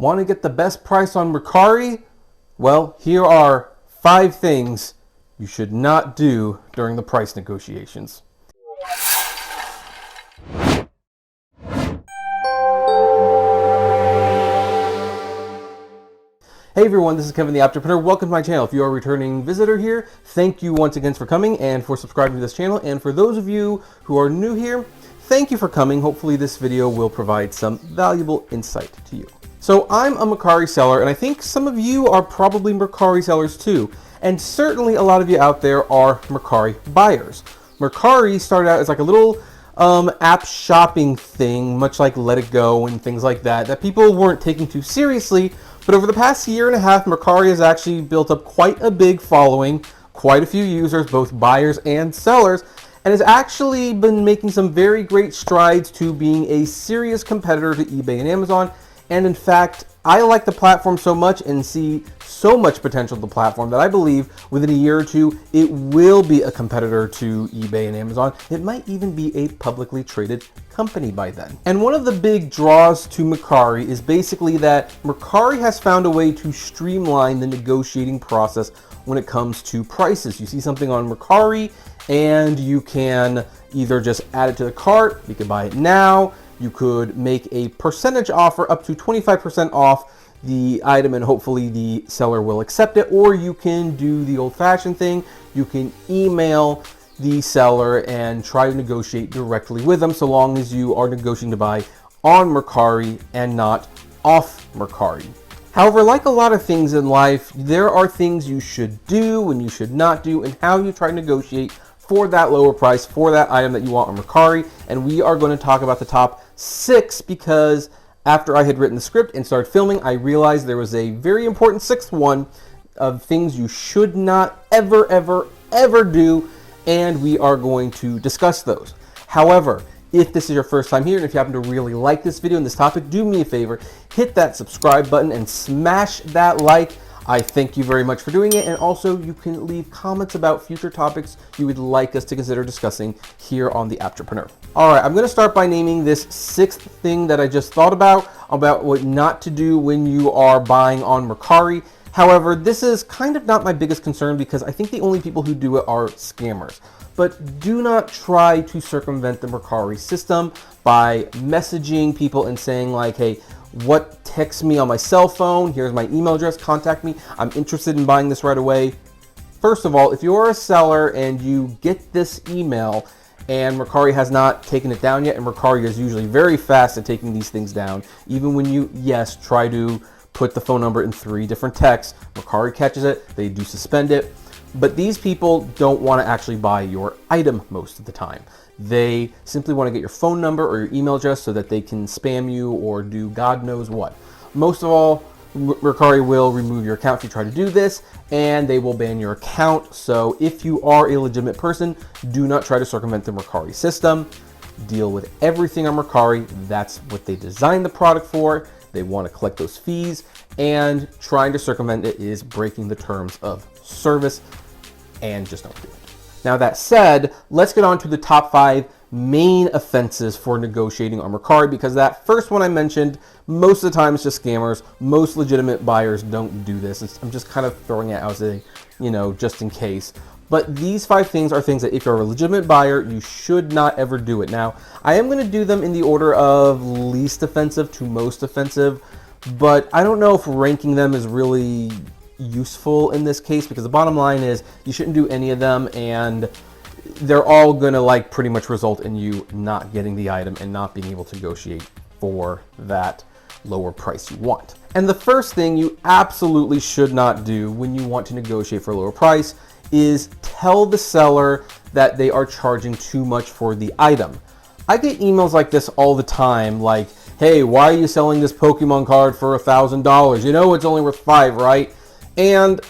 Want to get the best price on Mercari? Well, here are 5 things you should not do during the price negotiations. Hey everyone, this is Kevin the Apptrepreneur. Welcome to my channel. If you are a returning visitor here, thank you once again for coming and for subscribing to this channel. And for those of you who are new here, thank you for coming. Hopefully this video will provide some valuable insight to you. So I'm a Mercari seller, and I think some of you are probably Mercari sellers too. And certainly a lot of you out there are Mercari buyers. Mercari started out as like a little app shopping thing, much like Let It Go and things like that, that people weren't taking too seriously. But over the past year and a half, Mercari has actually built up quite a big following, quite a few users, both buyers and sellers, and has actually been making some very great strides to being a serious competitor to eBay and Amazon. And in fact, I like the platform so much and see so much potential in the platform that I believe within a year or two, it will be a competitor to eBay and Amazon. It might even be a publicly traded company by then. And one of the big draws to Mercari is basically that Mercari has found a way to streamline the negotiating process when it comes to prices. You see something on Mercari and you can either just add it to the cart, you can buy it now, you could make a percentage offer up to 25% off the item and hopefully the seller will accept it, or you can do the old-fashioned thing. You can email the seller and try to negotiate directly with them, so long as you are negotiating to buy on Mercari and not off Mercari. However, like a lot of things in life, there are things you should do and you should not do, and how you try to negotiate for that lower price for that item that you want on Mercari. And we are going to talk about the top 6 because after I had written the script and started filming, I realized there was a very important 6th one of things you should not ever do, and we are going to discuss those. However, if this is your first time here and if you happen to really like this video and this topic, do me a favor, hit that subscribe button and smash that like. I thank you very much for doing it, and also you can leave comments about future topics you would like us to consider discussing here on the Apptrepreneur. Alright, I'm going to start by naming this 6th thing that I just thought about what not to do when you are buying on Mercari. However, this is kind of not my biggest concern because I think the only people who do it are scammers. But do not try to circumvent the Mercari system by messaging people and saying like, hey, text me on my cell phone, here's my email address, contact me, I'm interested in buying this right away. First of all, if you're a seller and you get this email and Mercari has not taken it down yet, and Mercari is usually very fast at taking these things down, even when you, yes, try to put the phone number in 3 different texts, Mercari catches it, they do suspend it. But these people don't want to actually buy your item most of the time. They simply want to get your phone number or your email address so that they can spam you or do God knows what. Most of all, Mercari will remove your account if you try to do this, and they will ban your account. So if you are a legitimate person, do not try to circumvent the Mercari system. Deal with everything on Mercari. That's what they designed the product for. They want to collect those fees, and trying to circumvent it is breaking the terms of service, and just don't do it. Now that said, let's get on to the top 5 main offenses for negotiating on Mercari, because that first one I mentioned, most of the time it's just scammers. Most legitimate buyers don't do this. I'm just kind of throwing it out as a, just in case. But these 5 things are things that if you're a legitimate buyer, you should not ever do it. Now, I am going to do them in the order of least offensive to most offensive, but I don't know if ranking them is really useful in this case, because the bottom line is you shouldn't do any of them, and they're all gonna like pretty much result in you not getting the item and not being able to negotiate for that lower price you want. And the first thing you absolutely should not do when you want to negotiate for a lower price is tell the seller that they are charging too much for the item. I get emails like this all the time, like, hey, why are you selling this Pokemon card for $1,000? You know it's only worth $5, right? And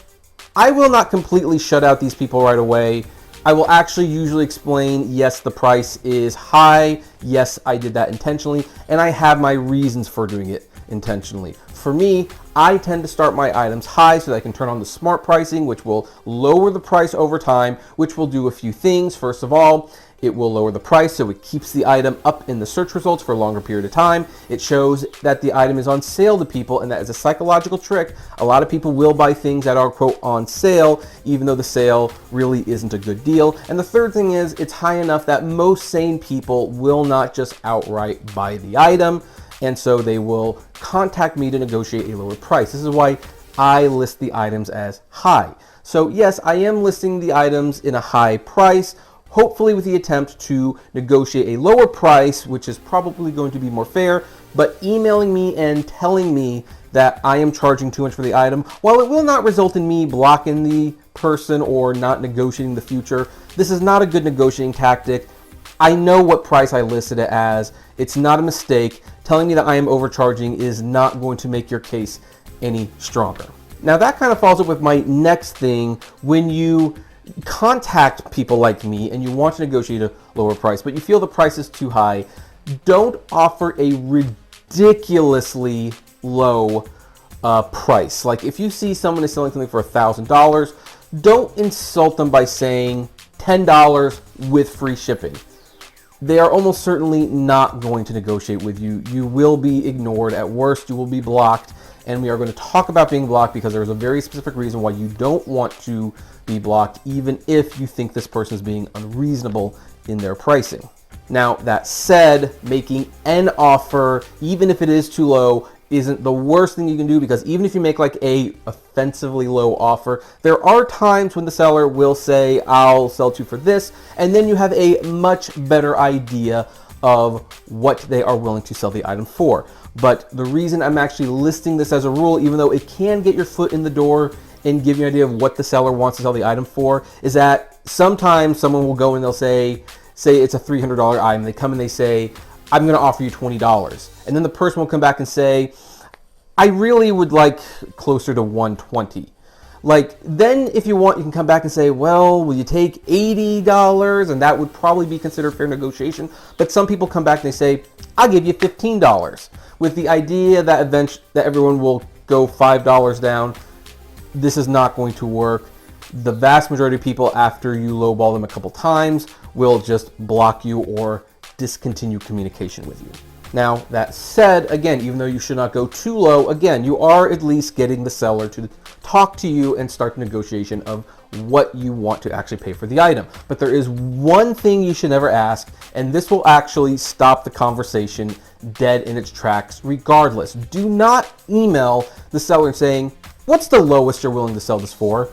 I will not completely shut out these people right away. I will actually usually explain, yes, the price is high. Yes, I did that intentionally, and I have my reasons for doing it intentionally. For me, I tend to start my items high so that I can turn on the smart pricing, which will lower the price over time, which will do a few things. First of all, It will lower the price, so it keeps the item up in the search results for a longer period of time. It shows that the item is on sale to people, and that is a psychological trick. A lot of people will buy things that are, quote, on sale, even though the sale really isn't a good deal. And the third thing is, it's high enough that most sane people will not just outright buy the item, and so they will contact me to negotiate a lower price. This is why I list the items as high. So yes, I am listing the items in a high price, hopefully with the attempt to negotiate a lower price, which is probably going to be more fair, but emailing me and telling me that I am charging too much for the item, while it will not result in me blocking the person or not negotiating the future, this is not a good negotiating tactic. I know what price I listed it as. It's not a mistake. Telling me that I am overcharging is not going to make your case any stronger. Now that kind of follows up with my next thing. When you contact people like me and you want to negotiate a lower price, but you feel the price is too high, don't offer a ridiculously low price. Like if you see someone is selling something for $1,000, don't insult them by saying $10 with free shipping. They are almost certainly not going to negotiate with you. You will be ignored. At worst, you will be blocked. And we are going to talk about being blocked because there's a very specific reason why you don't want to be blocked, even if you think this person is being unreasonable in their pricing. Now, that said, making an offer, even if it is too low, isn't the worst thing you can do, because even if you make like a offensively low offer, there are times when the seller will say, I'll sell to you for this, and then you have a much better idea of what they are willing to sell the item for. But the reason I'm actually listing this as a rule, even though it can get your foot in the door and give you an idea of what the seller wants to sell the item for, is that sometimes someone will go and they'll say it's a $300 item. They come and they say, I'm going to offer you $20. And then the person will come back and say, I really would like closer to $120. Like, then if you want, you can come back and say, well, will you take $80? And that would probably be considered fair negotiation. But some people come back and they say, I'll give you $15, with the idea that that everyone will go $5 down. This is not going to work. The vast majority of people, after you lowball them a couple times, will just block you or discontinue communication with you. Now, that said, again, even though you should not go too low, again, you are at least getting the seller to talk to you and start the negotiation of what you want to actually pay for the item. But there is one thing you should never ask, and this will actually stop the conversation dead in its tracks regardless. Do not email the seller saying, what's the lowest you're willing to sell this for?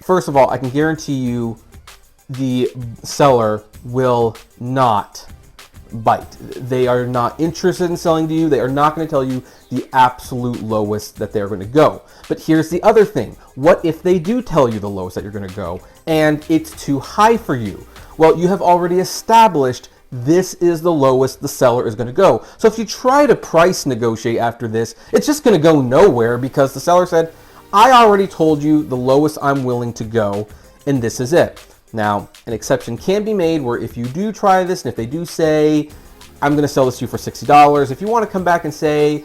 First of all, I can guarantee you the seller will not bite. They are not interested in selling to you. They are not going to tell you the absolute lowest that they're going to go. But here's the other thing. What if they do tell you the lowest that you're going to go and it's too high for you? Well, you have already established this is the lowest the seller is going to go. So if you try to price negotiate after this, it's just going to go nowhere, because the seller said, I already told you the lowest I'm willing to go, and this is it. Now, an exception can be made where if you do try this and if they do say, I'm going to sell this to you for $60, if you want to come back and say,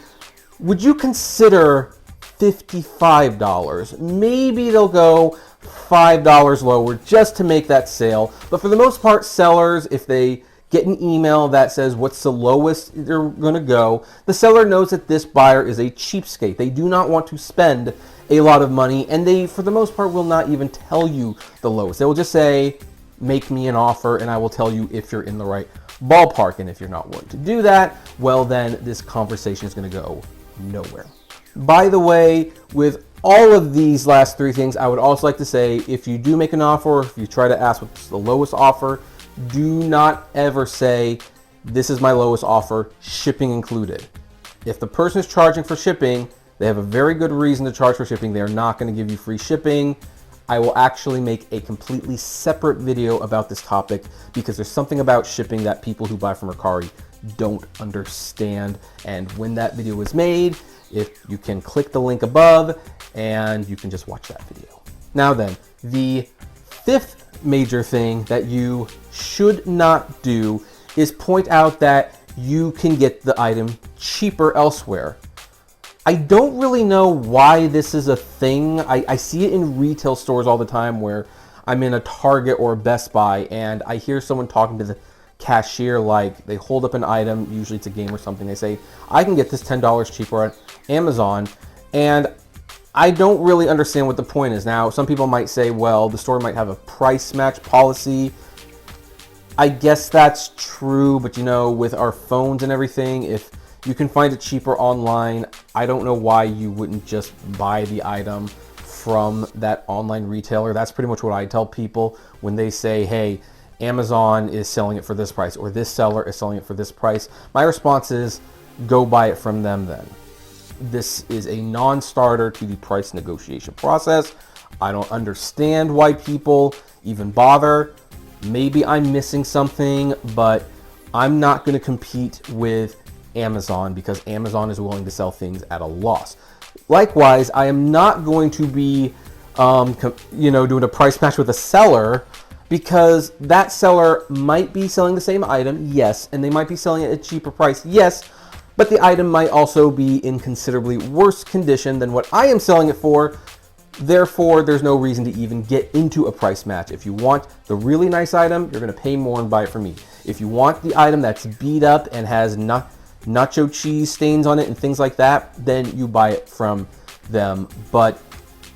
would you consider $55? Maybe they'll go $5 lower just to make that sale. But for the most part, sellers, if they get an email that says what's the lowest they're going to go, the seller knows that this buyer is a cheapskate. They do not want to spend a lot of money, and they, for the most part, will not even tell you the lowest. They will just say, make me an offer, and I will tell you if you're in the right ballpark. And if you're not willing to do that, well, then this conversation is going to go nowhere. By the way, with all of these last three things, I would also like to say, if you do make an offer, or if you try to ask what's the lowest offer, do not ever say, this is my lowest offer, shipping included. If the person is charging for shipping, they have a very good reason to charge for shipping. They are not going to give you free shipping. I will actually make a completely separate video about this topic, because there's something about shipping that people who buy from Mercari don't understand. And when that video is made, if you can click the link above and you can just watch that video. Now then, the fifth major thing that you should not do is point out that you can get the item cheaper elsewhere. I don't really know why this is a thing. I see it in retail stores all the time where I'm in a Target or a Best Buy and I hear someone talking to the cashier, like they hold up an item, usually it's a game or something, they say, I can get this $10 cheaper at Amazon, and I don't really understand what the point is. Now, some people might say, well, the store might have a price match policy. I guess that's true, but you know, with our phones and everything, if you can find it cheaper online, I don't know why you wouldn't just buy the item from that online retailer. That's pretty much what I tell people when they say, hey, Amazon is selling it for this price, or this seller is selling it for this price. My response is, go buy it from them then. This is a non-starter to the price negotiation process. I don't understand why people even bother. Maybe I'm missing something, but I'm not going to compete with Amazon because Amazon is willing to sell things at a loss. Likewise, I am not going to be, doing a price match with a seller, because that seller might be selling the same item, yes, and they might be selling it at a cheaper price, yes, but the item might also be in considerably worse condition than what I am selling it for. Therefore, there's no reason to even get into a price match. If you want the really nice item, you're going to pay more and buy it from me. If you want the item that's beat up and has nacho cheese stains on it and things like that, then you buy it from them. But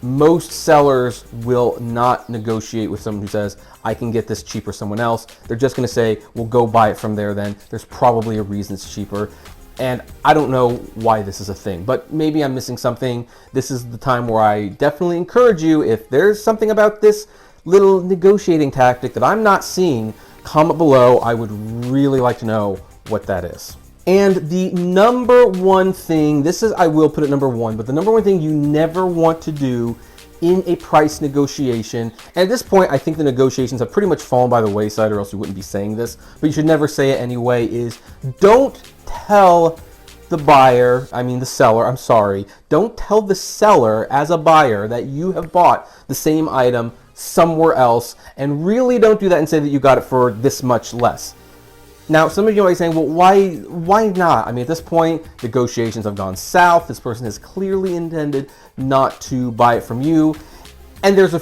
most sellers will not negotiate with someone who says, I can get this cheaper someone else. They're just going to say, well, go buy it from there then. There's probably a reason it's cheaper. And I don't know why this is a thing, but maybe I'm missing something. This is the time where I definitely encourage you, if there's something about this little negotiating tactic that I'm not seeing, comment below. I would really like to know what that is. And the number one thing, I will put it number one, but the number one thing you never want to do in a price negotiation, and at this point I think the negotiations have pretty much fallen by the wayside, or else you wouldn't be saying this, but you should never say it anyway, is don't tell the seller, don't tell the seller as a buyer that you have bought the same item somewhere else, and really don't do that and say that you got it for this much less. Now, some of you might be saying, well, why not? I mean, at this point, negotiations have gone south. This person has clearly intended not to buy it from you. And there's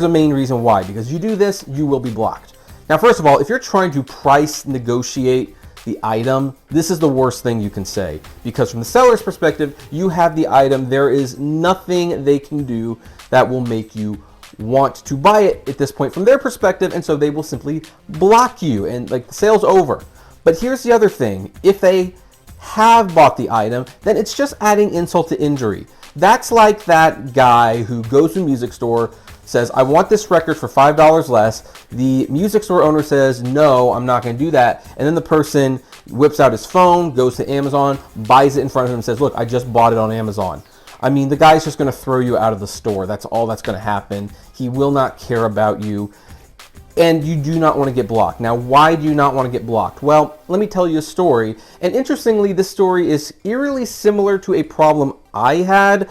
a main reason why. Because you do this, you will be blocked. Now, first of all, if you're trying to price negotiate the item, this is the worst thing you can say. Because from the seller's perspective, you have the item. There is nothing they can do that will make you want to buy it at this point from their perspective, and so they will simply block you and like the sale's over. But here's the other thing, if they have bought the item, then it's just adding insult to injury. That's like that guy who goes to a music store, says, I want this record for $5 less. The music store owner says, no, I'm not going to do that. And then the person whips out his phone, goes to Amazon, buys it in front of him and says, look, I just bought it on Amazon. I mean, the guy's just going to throw you out of the store. That's all that's going to happen. He will not care about you, and you do not want to get blocked. Now, why do you not want to get blocked? Well, let me tell you a story. And interestingly, this story is eerily similar to a problem I had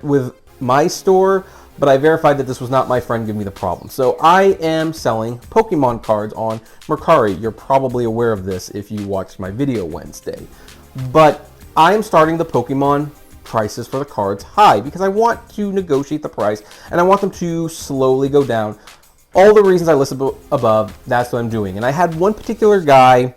with my store, but I verified that this was not my friend giving me the problem. So I am selling Pokemon cards on Mercari. You're probably aware of this if you watched my video Wednesday. But I am starting the Pokemon prices for the cards high because I want to negotiate the price and I want them to slowly go down. All the reasons I listed above, that's what I'm doing. And I had one particular guy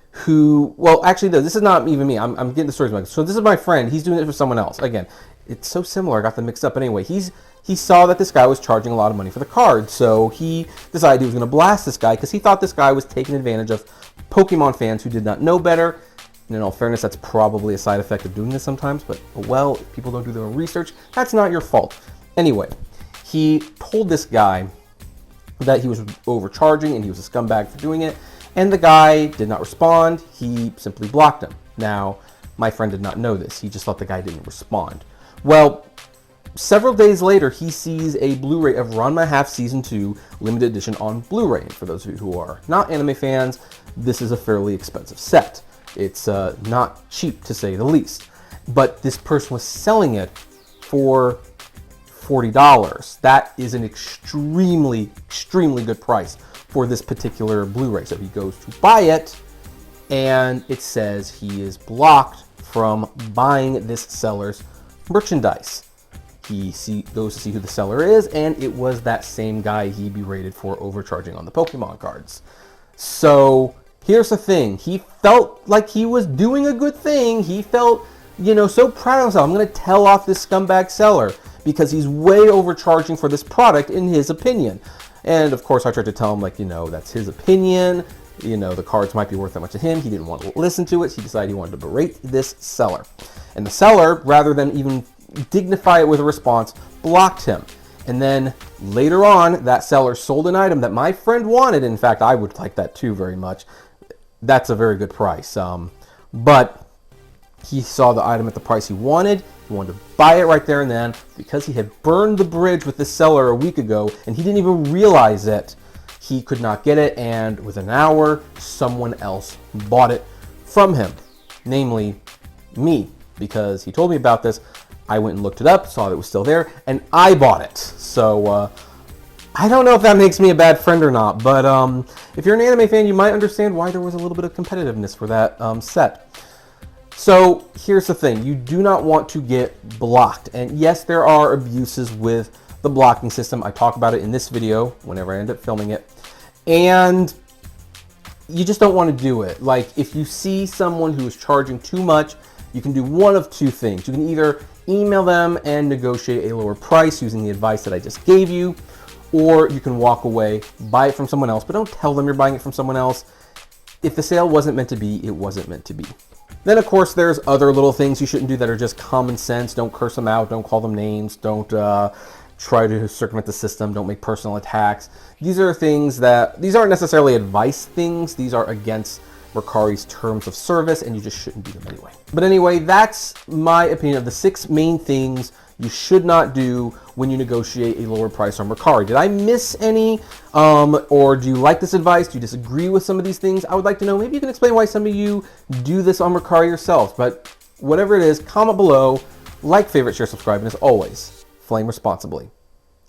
who, well, actually, no, this is not even me. I'm getting the stories. So this is my friend. He's doing it for someone else. Again, it's so similar. I got them mixed up. Anyway, he saw that this guy was charging a lot of money for the cards. So he decided he was going to blast this guy because he thought this guy was taking advantage of Pokemon fans who did not know better. And in all fairness, that's probably a side effect of doing this sometimes, but well, if people don't do their own research, that's not your fault. Anyway, he told this guy that he was overcharging and he was a scumbag for doing it, and the guy did not respond. He simply blocked him. Now, my friend did not know this. He just thought the guy didn't respond. Well, several days later, he sees a Blu-ray of Ranma Half Season 2 limited edition on Blu-ray. And for those of you who are not anime fans, this is a fairly expensive set. It's not cheap, to say the least. But this person was selling it for $40. That is an extremely, extremely good price for this particular Blu-ray. So he goes to buy it, and it says he is blocked from buying this seller's merchandise. he goes to see who the seller is, and it was that same guy he berated for overcharging on the Pokemon cards. So here's the thing. He felt like he was doing a good thing. He felt, you know, so proud of himself. I'm going to tell off this scumbag seller because he's way overcharging for this product in his opinion. And of course I tried to tell him, like, you know, that's his opinion. You know, the cards might be worth that much to him. He didn't want to listen to it. He decided he wanted to berate this seller. And the seller, rather than even dignify it with a response, blocked him. And then later on, that seller sold an item that my friend wanted. In fact, I would like that too very much. That's a very good price. But he saw the item at the price he wanted. He wanted to buy it right there and then. Because he had burned the bridge with this seller a week ago, and he didn't even realize it, he could not get it. And within an hour, someone else bought it from him. Namely, me. Because he told me about this. I went and looked it up, saw that it was still there, and I bought it. So, I don't know if that makes me a bad friend or not, but if you're an anime fan, you might understand why there was a little bit of competitiveness for that set. So, here's the thing. You do not want to get blocked. And yes, there are abuses with the blocking system. I talk about it in this video whenever I end up filming it. And you just don't want to do it. Like, if you see someone who is charging too much, you can do one of two things. You can either email them and negotiate a lower price using the advice that I just gave you, or you can walk away, buy it from someone else, but don't tell them you're buying it from someone else. If the sale wasn't meant to be, it wasn't meant to be. Then, of course, there's other little things you shouldn't do that are just common sense. Don't curse them out. Don't call them names. Don't try to circumvent the system. Don't make personal attacks. These are things that, these aren't necessarily advice things. These are against Mercari's terms of service, and you just shouldn't do them anyway. But anyway, that's my opinion of the 6 main things you should not do when you negotiate a lower price on Mercari. Did I miss any? Or do you like this advice? Do you disagree with some of these things? I would like to know. Maybe you can explain why some of you do this on Mercari yourselves. But whatever it is, comment below, like, favorite, share, subscribe, and as always, flame responsibly.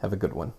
Have a good one.